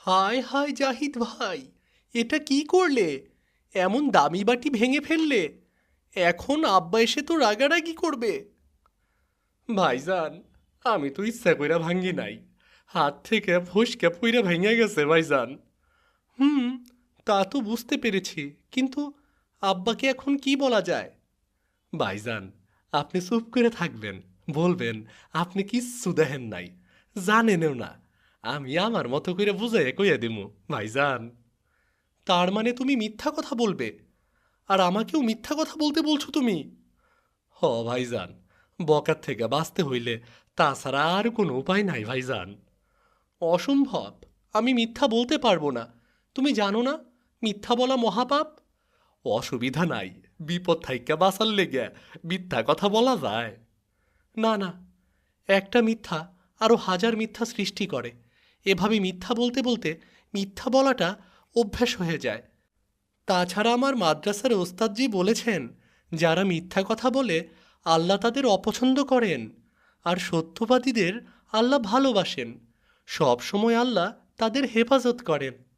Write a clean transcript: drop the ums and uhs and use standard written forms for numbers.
হায় হায় জাহিদ ভাই, এটা কি করলে? এমন দামি বাটি ভেঙে ফেললে। এখন আব্বা এসে তো রাগারাগি করবে। ভাইজান, আমি তো ইচ্ছা কইরা ভাঙ্গি নাই। হাত থেকে ফসকে পুইরা ভেঙে গেছে ভাইজান। হুম, তা তো বুঝতে পেরেছি, কিন্তু আব্বাকে এখন কি বলা যায়? ভাইজান, আপনি চুপ করে থাকবেন, বলবেন আপনি কিচ্ছু দেখেন নাই, জানেনও না। আমি আমার মতো করে বুঝাইয়া কইয়া দিমু ভাইজান। তার মানে তুমি মিথ্যা কথা বলবে, আর আমাকেও মিথ্যা কথা বলতে বলছো তুমি? হ ভাইজান, বকার থেকে বাঁচতে হইলে তাছাড়া আর কোনো উপায় নাই ভাইজান। অসম্ভব, আমি মিথ্যা বলতে পারবো না। তুমি জানো না মিথ্যা বলা মহাপাপ? অসুবিধা নাই, বিপদ থাইকা বাঁচার লেগে মিথ্যা কথা বলা যায়। না না, একটা মিথ্যা আরও হাজার মিথ্যা সৃষ্টি করে। এভাবে মিথ্যা বলতে বলতে মিথ্যা বলাটা অভ্যাস হয়ে যায়। তাছাড়া আমার মাদ্রাসার ওস্তাদজি বলেছেন, যারা মিথ্যা কথা বলে আল্লাহ তাদের অপছন্দ করেন, আর সত্যবাদীদের আল্লাহ ভালোবাসেন। সব সময় আল্লাহ তাদের হেফাজত করেন।